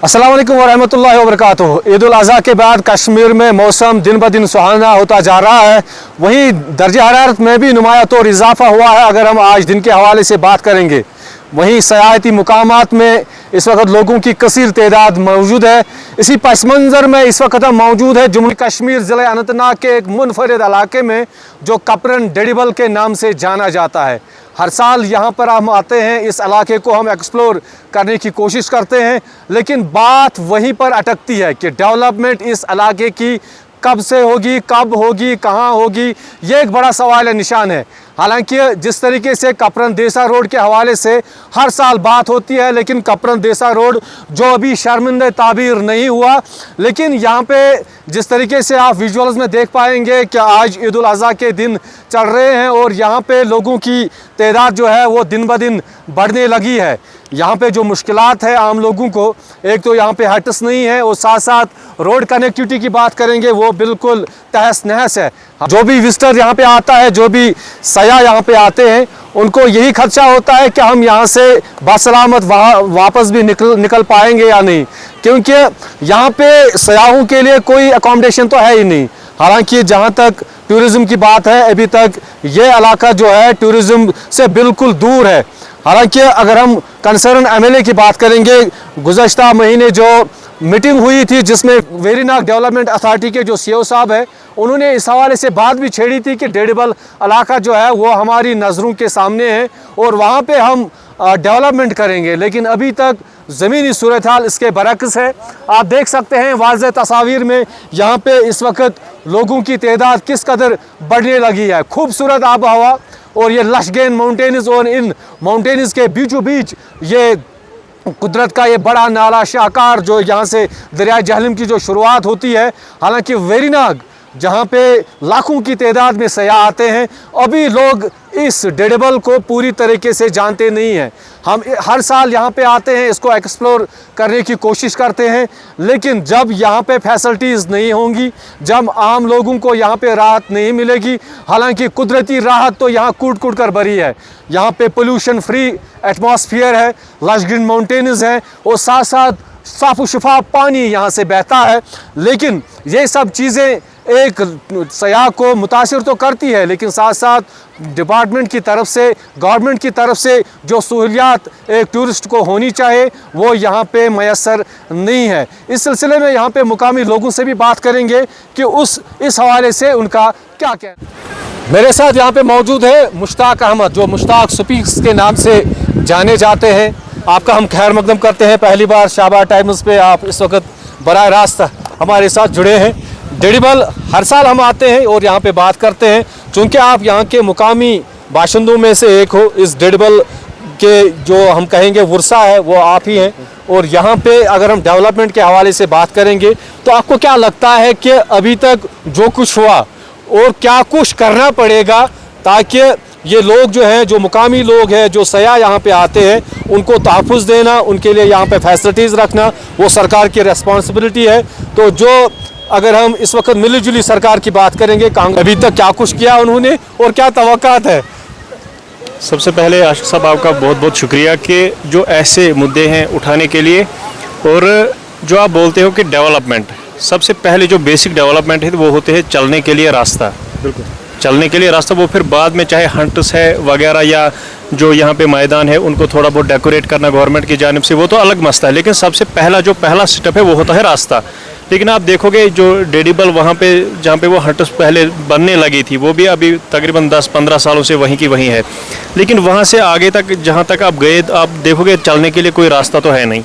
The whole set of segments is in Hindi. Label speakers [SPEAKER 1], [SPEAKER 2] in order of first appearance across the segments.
[SPEAKER 1] अस्सलाम वालेकुम वरहमतुल्लाहि वबरकातुहू। ईद उल अज़हा के बाद कश्मीर में मौसम दिन ब दिन सुहाना होता जा रहा है। वहीं दर्जा हरारत में भी नुमाया तौर इजाफा हुआ है। अगर हम आज दिन के हवाले से बात करेंगे, वहीं सयाहती मुकामात में इस वक्त लोगों की कसीर तादाद मौजूद है। इसी पस मंज़र में इस वक्त हम मौजूद है जम्मू कश्मीर ज़िले अनंतनाग के एक मुनफरिद इलाके में, जो कपरन डेडिबल के नाम से जाना जाता है। हर साल यहाँ पर हम आते हैं, इस इलाके को हम एक्सप्लोर करने की कोशिश करते हैं, लेकिन बात वहीं पर अटकती है कि डेवलपमेंट इस इलाके की कब से होगी, कब होगी, कहाँ होगी, ये एक बड़ा सवाल निशान है। हालांकि जिस तरीके से कपरन देसा रोड के हवाले से हर साल बात होती है, लेकिन कपरन देसा रोड जो अभी शर्मिंदा ताबीर नहीं हुआ, लेकिन यहाँ पे जिस तरीके से आप विजुअल्स में देख पाएंगे कि आज ईद उल अज़हा के दिन चल रहे हैं और यहाँ पे लोगों की तादाद जो है वो दिन ब दिन बढ़ने लगी है। यहाँ पे जो मुश्किलात है आम लोगों को, एक तो यहाँ पे हट्स नहीं है और साथ साथ रोड कनेक्टिविटी की बात करेंगे वो बिल्कुल तहस नहस है। जो भी विजिटर यहाँ पे आता है, जो भी सयाह यहाँ पे आते हैं, उनको यही खदशा होता है कि हम यहाँ से बासलामत वापस भी निकल पाएंगे या नहीं, क्योंकि यहाँ पे सयाहों के लिए कोई अकोमोडेशन तो है ही नहीं। हालांकि जहाँ तक टूरिज़म की बात है, अभी तक ये इलाका जो है टूरिज़म से बिल्कुल दूर है। हालांकि अगर हम कंसर्न एमएलए की बात करेंगे, गुज़श्ता महीने जो मीटिंग हुई थी जिसमें वेरीनाग डेवलपमेंट अथॉरिटी के जो सीईओ साहब है, उन्होंने इस हवाले से बात भी छेड़ी थी कि डेडिबल इलाका जो है वो हमारी नज़रों के सामने है और वहाँ पे हम डेवलपमेंट करेंगे, लेकिन अभी तक ज़मीनी सूरत हाल इसके बरक्स है। आप देख सकते हैं वाज़ेह तस्वीर में यहाँ पे इस वक्त लोगों की तादाद किस कदर बढ़ने लगी है। खूबसूरत आब हवा और ये लशगेन माउंटेन्स, और इन माउंटेन्स के बीचों बीच ये कुदरत का ये बड़ा नाला शाहकार जो यहाँ से दरिया जहलम की जो शुरुआत होती है। हालांकि वेरीनाग जहाँ पे लाखों की तादाद में सयाह आते हैं, अभी लोग इस डेडिबल को पूरी तरीके से जानते नहीं हैं। हम हर साल यहाँ पे आते हैं, इसको एक्सप्लोर करने की कोशिश करते हैं, लेकिन जब यहाँ पे फैसिलिटीज़ नहीं होंगी, जब आम लोगों को यहाँ पे राहत नहीं मिलेगी, हालांकि कुदरती राहत तो यहाँ कूट कूट कर भरी है। यहाँ पे पोल्यूशन फ्री एटमॉस्फेयर है, लश ग्रीन माउंटेन्स हैं और साथ साथ साफ़ व शफाफ पानी यहाँ से बहता है। लेकिन ये सब चीज़ें एक सयाह को मुतासिर तो करती है, लेकिन साथ साथ डिपार्टमेंट की तरफ से, गवर्नमेंट की तरफ से जो सहूलियात एक टूरिस्ट को होनी चाहिए वो यहाँ पे मैसर नहीं है। इस सिलसिले में यहाँ पे मुकामी लोगों से भी बात करेंगे कि इस हवाले से उनका क्या कहना। मेरे साथ यहाँ पे मौजूद है मुश्ताक अहमद, जो मुश्ताक स्पीक्स के नाम से जाने जाते हैं। आपका हम खैर मकदम करते हैं। पहली बार शाहबाद टाइम्स पे आप इस वक्त बराह रास्त हमारे साथ जुड़े हैं। डेडिबल हर साल हम आते हैं और यहाँ पे बात करते हैं, चूँकि आप यहाँ के मुकामी बाशिंदों में से एक हो। इस डेडिबल के जो हम कहेंगे वर्सा है वो आप ही हैं, और यहाँ पे अगर हम डेवलपमेंट के हवाले से बात करेंगे तो आपको क्या लगता है कि अभी तक जो कुछ हुआ और क्या कुछ करना पड़ेगा ताकि ये लोग जो हैं, जो मुकामी लोग हैं, जो सयाह यहाँ पे आते हैं, उनको तहफ़्फ़ुज़ देना, उनके लिए यहाँ पे फैसिलिटीज़ रखना वो सरकार की रिस्पॉन्सिबिलिटी है। तो जो अगर हम इस वक्त मिली-जुली सरकार की बात करेंगे, अभी तक क्या कुछ किया उन्होंने और क्या तवक्कात है?
[SPEAKER 2] सबसे पहले आशिक साहब आपका बहुत बहुत शुक्रिया कि जो ऐसे मुद्दे हैं उठाने के लिए, और जो आप बोलते हो कि डेवलपमेंट, सबसे पहले जो बेसिक डेवलपमेंट है वो होते हैं चलने के लिए रास्ता। बिल्कुल, चलने के लिए रास्ता, वो फिर बाद में चाहे हंट्स है वगैरह या जो यहाँ पे मैदान है उनको थोड़ा बहुत डेकोरेट करना गवर्नमेंट की जानिब से, वो तो अलग मसला है, लेकिन सबसे पहला स्टेप है वो होता है रास्ता। लेकिन आप देखोगे जो डेडिबल वहाँ पे जहाँ पे वो हट्स पहले बनने लगी थी, वो भी अभी तकरीबन 10-15 सालों से वहीं की वहीं है। लेकिन वहाँ से आगे तक जहाँ तक आप गए, आप देखोगे चलने के लिए कोई रास्ता तो है नहीं।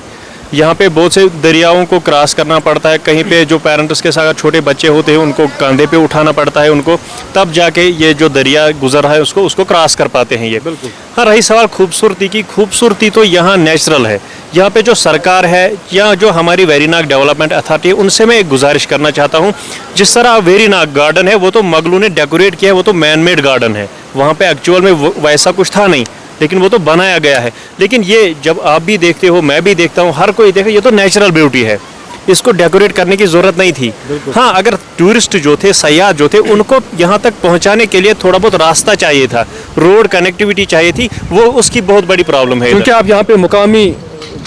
[SPEAKER 2] यहाँ पे बहुत से दरियाओं को क्रॉस करना पड़ता है। कहीं पे जो पेरेंट्स के साथ छोटे बच्चे होते हैं उनको कंधे पे उठाना पड़ता है उनको, तब जाके ये जो दरिया गुजर रहा है उसको क्रॉस कर पाते हैं ये। बिल्कुल। हाँ, रही सवाल खूबसूरती की, खूबसूरती तो यहाँ नेचुरल है। यहाँ पे जो सरकार है या जो हमारी वेरीनाग डेवलपमेंट अथॉरिटी है, उनसे मैं एक गुजारिश करना चाहता हूँ, जिस तरह वेरीनाग गार्डन है वो तो मगलू ने डेकोरेट किया है, वो तो मैन मेड गार्डन है, वहाँ पे एक्चुअल में वैसा कुछ था नहीं, लेकिन वो तो बनाया गया है। लेकिन ये जब आप भी देखते हो, मैं भी देखता हूँ, हर कोई देखे, ये तो नेचुरल ब्यूटी है, इसको डेकोरेट करने की ज़रूरत नहीं थी। हाँ, अगर टूरिस्ट जो थे, सयाह जो थे, उनको यहाँ तक पहुँचाने के लिए थोड़ा बहुत रास्ता चाहिए था, रोड कनेक्टिविटी चाहिए थी, वो उसकी बहुत बड़ी प्रॉब्लम है।
[SPEAKER 1] क्योंकि आप यहाँ पे मुकामी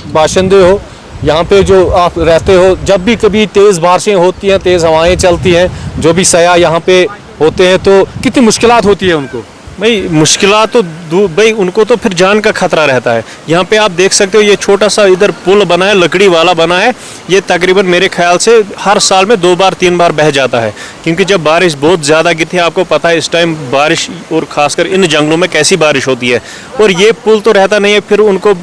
[SPEAKER 1] बाशिंदे हो, यहाँ पे जो आप रहते हो, जब भी कभी तेज़ बारिशें होती हैं, तेज़ हवाएं चलती हैं, जो भी सयाह यहाँ पे होते हैं, तो कितनी मुश्किलात होती है उनको?
[SPEAKER 2] भाई मुश्किलात तो भाई उनको तो फिर जान का खतरा रहता है। यहाँ पे आप देख सकते हो ये छोटा सा इधर पुल बना है, लकड़ी वाला बना है, ये तकरीबन मेरे ख्याल से हर साल में 2 बार 3 बार बह जाता है, क्योंकि जब बारिश बहुत ज़्यादा गिरती है, आपको पता है इस टाइम बारिश और ख़ासकर इन जंगलों में कैसी बारिश होती है, और ये पुल तो रहता नहीं है। फिर उनको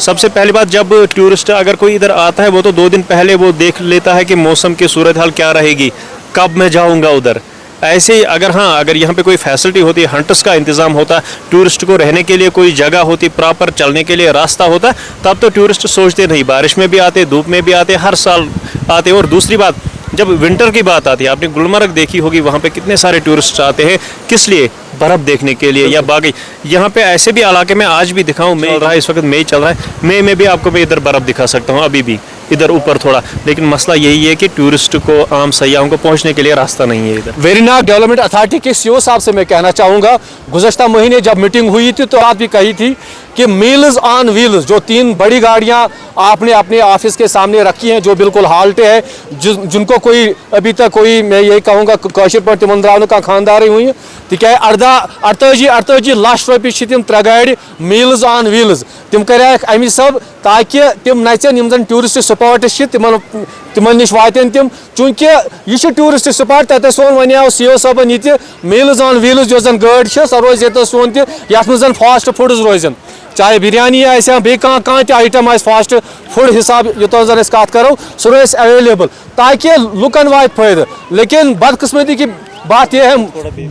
[SPEAKER 2] सबसे पहली बात, जब टूरिस्ट अगर कोई इधर आता है वो तो 2 दिन पहले वो देख लेता है कि मौसम की सूरत हाल क्या रहेगी, कब मैं जाऊँगा उधर। ऐसे ही अगर यहाँ पे कोई फैसिलिटी होती, हंटर्स का इंतज़ाम होता, टूरिस्ट को रहने के लिए कोई जगह होती, प्रॉपर चलने के लिए रास्ता होता, तब तो टूरिस्ट सोचते नहीं, बारिश में भी आते, धूप में भी आते, हर साल आते। और दूसरी बात, जब विंटर की बात आती है, आपने गुलमर्ग देखी होगी, वहाँ पे कितने सारे टूरिस्ट आते हैं, किस लिए? बर्फ़ देखने के लिए या बाकी। यहाँ पे ऐसे भी इलाके में आज भी दिखाऊँ, मई चल रहा है, इस वक्त मई चल रहा है, मई में भी आपको मैं इधर बर्फ़ दिखा सकता हूँ अभी भी, इधर ऊपर थोड़ा। लेकिन मसला यही है कि टूरिस्ट को, आम सयाहों को पहुँचने के लिए रास्ता नहीं है इधर।
[SPEAKER 1] वेरीनाग डेवलपमेंट अथॉरिटी के सीईओ साहब से मैं कहना चाहूँगा, गुज़श्ता महीने जब मीटिंग हुई थी तो बात भी कही थी कि मील्स ऑन व्हील्स, जो 3 बड़ी गाड़ियाँ आपने अपने ऑफिस के सामने रखी हैं, जो बिल्कुल हाल्टे है, जिनको कोई अभी तक कोई, मैं यही कहूँगा, कौशर पर तिमन द्रावन का खानदार हुई है, तिक 48 लाख रुपये तम 3 गाड़ी मील्स ऑन व्हील्स तम कर अमि सब, ताकि तम नचन यम जन टूरिस्ट स्पॉट्स तिमन निश वातन तम, चूंकि यह टूरिस्ट स्पॉट, तत सोन वन सीईओ साहबन ये मील्स ऑन व्हील्स जो जन गाड़ी सो रोज ये सोन तथ फास्ट फूड्स रोजन, चाहे बिरयानी आया बे आइटम आ फास्ट फूड हिसाब योत जन कत करो, सह रोज अवेलेबल, ताकि लुकन वात फायदे। लेकिन बदकिस्मती की बात यह है,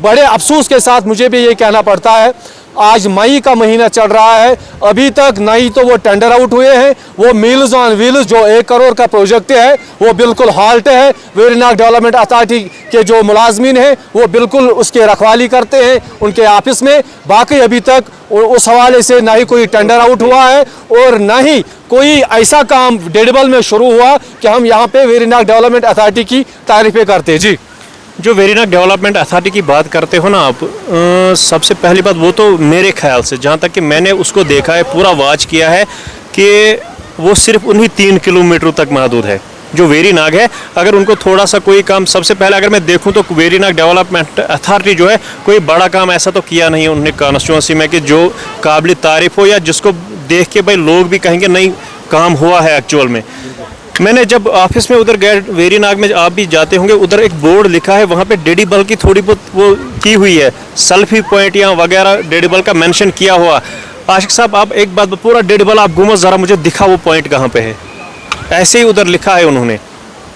[SPEAKER 1] बड़े अफसोस के साथ मुझे भी ये कहना पड़ता है, आज मई का महीना चल रहा है, अभी तक ना ही तो वो टेंडर आउट हुए हैं, वो मील्स ऑन व्हील्स जो 1 करोड़ का प्रोजेक्ट है वो बिल्कुल हाल्ट है। वेरीनाग डेवलपमेंट अथॉरिटी के जो मुलाजमीन हैं वो बिल्कुल उसकी रखवाली करते हैं उनके ऑफिस में, बाकी अभी तक उस हवाले से ना ही कोई टेंडर आउट हुआ है और ना ही कोई ऐसा काम डेडबल में शुरू हुआ कि हम यहाँ पे वेरीनाग डेवलपमेंट अथॉरिटी की तारीफें करते हैं। जी,
[SPEAKER 2] जो वेरीनाग डेवलपमेंट अथॉरिटी की बात करते हो ना आप, सबसे पहली बात, वो तो मेरे ख्याल से, जहाँ तक कि मैंने उसको देखा है, पूरा वॉच किया है, कि वो सिर्फ उन्हीं 3 किलोमीटर तक महदूद है जो वेरीनाग है। अगर उनको थोड़ा सा कोई काम, सबसे पहले अगर मैं देखूं तो वेरीनाग डेवलपमेंट अथॉरिटी जो है, कोई बड़ा काम ऐसा तो किया नहीं उन्होंने कॉन्स्टिट्यूंसी में कि जो काबिल तारीफ हो, या जिसको देख के भाई लोग भी कहेंगे नहीं काम हुआ है एक्चुअल में। मैंने जब ऑफिस में उधर गया, वेरीनाग में आप भी जाते होंगे, उधर एक बोर्ड लिखा है, वहाँ पे डेडिबल की थोड़ी बहुत वो की हुई है, सेल्फी पॉइंट या वगैरह डेडिबल का मेंशन किया हुआ। आशिक साहब, आप एक बात, पूरा डेडिबल आप घूमो ज़रा, मुझे दिखा वो पॉइंट कहाँ पे है, ऐसे ही उधर लिखा है उन्होंने।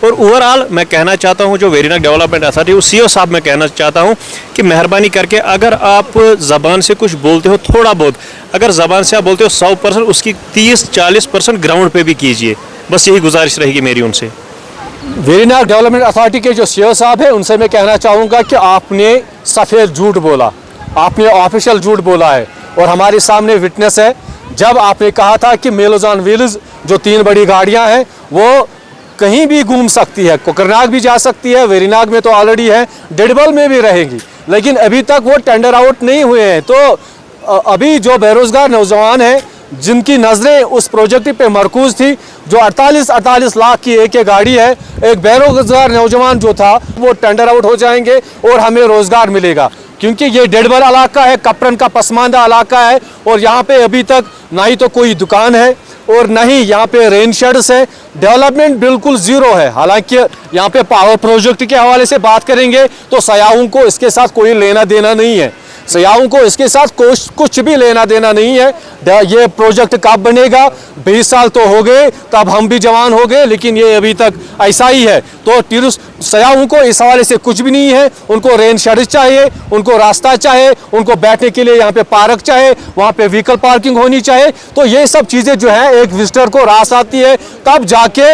[SPEAKER 2] और ओवरऑल मैं कहना चाहता हूँ, जो वेरीनाग डेवलपमेंट अथॉरिटी, उस सीईओ साहब मैं कहना चाहता हूँ कि मेहरबानी करके अगर आप ज़बान से कुछ बोलते हो, थोड़ा बहुत अगर ज़बान से आप बोलते हो 100%, उसकी 30-40% ग्राउंड पे भी कीजिए, बस यही गुजारिश रहेगी मेरी उनसे।
[SPEAKER 1] वेरीनाग डेवलपमेंट अथॉरिटी के जो सीईओ साहब हैं उनसे मैं कहना चाहूँगा कि आपने सफ़ेद झूठ बोला, आपने ऑफिशियल झूठ बोला है, और हमारे सामने विटनेस है, जब आपने कहा था कि मील्स ऑन व्हील्स जो 3 बड़ी गाड़ियाँ हैं वो कहीं भी घूम सकती है, कोकरनाग भी जा सकती है, वेरीनाग में तो ऑलरेडी है, डेडबल में भी रहेंगी, लेकिन अभी तक वो टेंडर आउट नहीं हुए हैं। तो अभी जो बेरोज़गार नौजवान हैं जिनकी नज़रें उस प्रोजेक्ट पे मरकूज़ थी, जो 48 लाख की एक गाड़ी है, एक बेरोज़गार नौजवान जो था वो टेंडर आउट हो जाएंगे और हमें रोज़गार मिलेगा, क्योंकि ये डेडबल इलाका है, कपरन का पसमानदा इलाका है, और यहाँ पे अभी तक ना ही तो कोई दुकान है और ना ही यहाँ पे रेन शेड्स है, डेवलपमेंट बिल्कुल ज़ीरो है। हालांकि यहाँ पे पावर प्रोजेक्ट के हवाले से बात करेंगे तो सयाहों को इसके साथ कोई लेना देना नहीं है, सयाहों को इसके साथ कुछ भी लेना देना नहीं है। ये प्रोजेक्ट कब बनेगा, 20 साल तो हो गए, तब हम भी जवान हो गए, लेकिन ये अभी तक ऐसा ही है। तो टूरिस्ट सयाहों को इस हवाले से कुछ भी नहीं है, उनको रेन शेड्स चाहिए, उनको रास्ता चाहिए, उनको बैठने के लिए यहाँ पे पार्क चाहिए, वहाँ पे व्हीकल पार्किंग होनी चाहिए। तो ये सब चीज़ें जो है एक विजिटर को रास आती है, तब जाके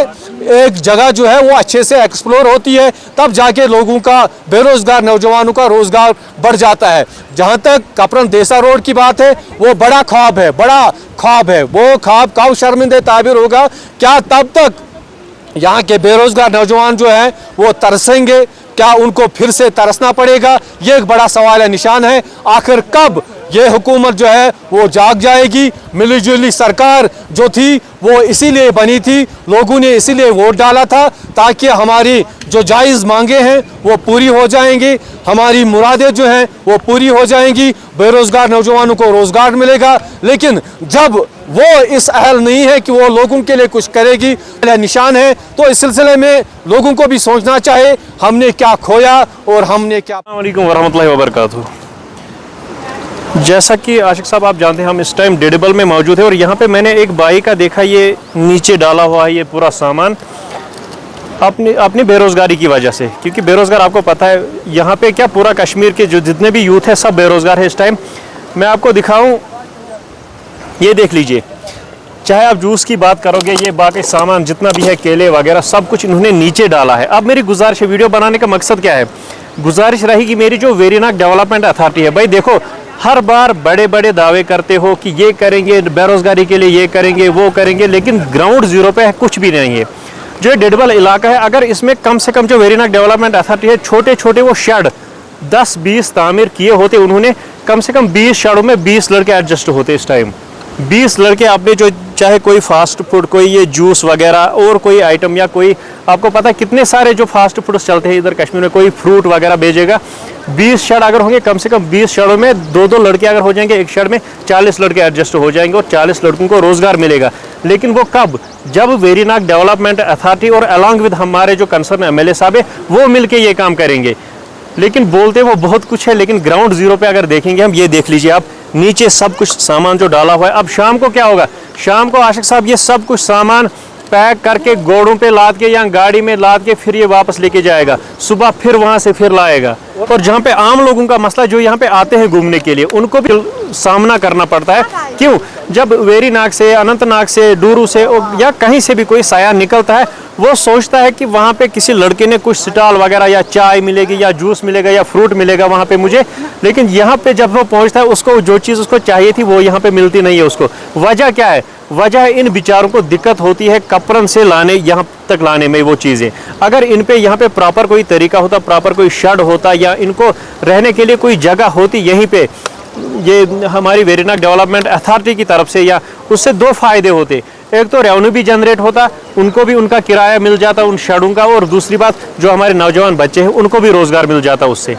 [SPEAKER 1] एक जगह जो है वो अच्छे से एक्सप्लोर होती है, तब जाके लोगों का, बेरोजगार नौजवानों का रोजगार बढ़ जाता है। जहाँ तक कपरन देसा रोड की बात है, वो बड़ा ख्वाब है, वो ख्वाब कब शर्मिंदे ताबिर होगा, क्या तब तक यहाँ के बेरोजगार नौजवान जो हैं वो तरसेंगे, क्या उनको फिर से तरसना पड़ेगा, ये एक बड़ा सवाल है, निशान है। आखिर कब ये हुकूमत जो है वो जाग जाएगी। मिलीजुली सरकार जो थी वो इसीलिए बनी थी, लोगों ने इसीलिए वोट डाला था ताकि हमारी जो जायज़ मांगे हैं वो पूरी हो जाएंगी, हमारी मुरादें जो हैं वो पूरी हो जाएंगी, बेरोज़गार नौजवानों को रोज़गार मिलेगा। लेकिन जब वो इस अहल नहीं है कि वो लोगों के लिए कुछ करेगी, निशान है, तो इस सिलसिले में लोगों को भी सोचना चाहिए हमने क्या खोया और हमने क्या।
[SPEAKER 2] अस्सलाम वालेकुम वरहमतुल्लाहि वबरकातुहू। जैसा कि आशिक साहब आप जानते हैं हम इस टाइम डेडेबल में मौजूद है और यहाँ पे मैंने एक बाई का देखा, ये नीचे डाला हुआ है ये पूरा सामान अपनी बेरोज़गारी की वजह से, क्योंकि बेरोज़गार आपको पता है यहाँ पे क्या पूरा कश्मीर के जो जितने भी यूथ है सब बेरोज़गार है इस टाइम। मैं आपको दिखाऊं, ये देख लीजिए, चाहे आप जूस की बात करोगे, ये बाकी सामान जितना भी है केले वगैरह सब कुछ इन्होंने नीचे डाला है। अब मेरी गुजारिश है, वीडियो बनाने का मकसद क्या है, गुजारिश रहेगी मेरी जो वेरीनाग डेवलपमेंट अथॉरिटी है, भाई देखो हर बार बड़े बड़े दावे करते हो कि ये करेंगे बेरोज़गारी के लिए, ये करेंगे वो करेंगे, लेकिन ग्राउंड ज़ीरो पे कुछ भी नहीं है। जो डेडेबल इलाका है, अगर इसमें कम से कम जो वेरीनाग डेवलपमेंट अथॉरिटी है छोटे छोटे वो शेड 10-20 तामीर किए होते, उन्होंने कम से कम 20 शेडों में 20 लड़के एडजस्ट होते इस टाइम। 20 लड़के आपने जो चाहे कोई फास्ट फूड, कोई ये जूस वगैरह और कोई आइटम या कोई आपको पता है कितने सारे जो फास्ट फूड्स चलते हैं इधर कश्मीर में, कोई फ्रूट वगैरह बेचेगा, 20 शेड अगर होंगे कम से कम 20 शेडों में 2-2 लड़के अगर हो जाएंगे, एक शेड में 40 लड़के एडजस्ट हो जाएंगे और 40 लड़कों को रोज़गार मिलेगा। लेकिन वो कब, जब वेरीनाग डेवलपमेंट अथॉरिटी और अलॉन्ग विद हमारे जो कंसर्न एमएलए साहब है वो मिलके ये काम करेंगे। लेकिन बोलते वो बहुत कुछ है, लेकिन ग्राउंड ज़ीरो पे अगर देखेंगे हम, ये देख लीजिए आप, नीचे सब कुछ सामान जो डाला हुआ है। अब शाम को क्या होगा, शाम को आशिक साहब ये सब कुछ सामान पैक करके घोड़ों पे लाद के या गाड़ी में लाद के फिर ये वापस लेके जाएगा, सुबह फिर वहाँ से फिर लाएगा। और जहाँ पे आम लोगों का मसला, जो यहाँ पे आते हैं घूमने के लिए, उनको भी सामना करना पड़ता है। क्यों, जब वेरीनाग से, अनंतनाग से, डूरू से या कहीं से भी कोई साया निकलता है, वो सोचता है कि वहाँ पे किसी लड़के ने कुछ स्टॉल वगैरह या चाय मिलेगी या जूस मिलेगा या फ्रूट मिलेगा वहाँ पे मुझे, लेकिन यहाँ पे जब वो पहुँचता है उसको जो चीज़ उसको चाहिए थी वो यहाँ पे मिलती नहीं है उसको। वजह क्या है, वजह इन बेचारों को दिक्कत होती है कपरन से लाने, यहाँ तक लाने में वो चीज़ें। अगर इन पे यहाँ पे प्रॉपर कोई तरीका होता, प्रॉपर कोई शेड होता या इनको रहने के लिए कोई जगह होती यहीं पे, ये हमारी वेरीनाग डेवलपमेंट अथॉरिटी की तरफ से, या उससे 2 फ़ायदे होते। एक तो रेवेन्यू भी जनरेट होता, उनको भी उनका किराया मिल जाता उन शेडों का, और दूसरी बात जो हमारे नौजवान बच्चे हैं उनको भी रोज़गार मिल जाता उससे।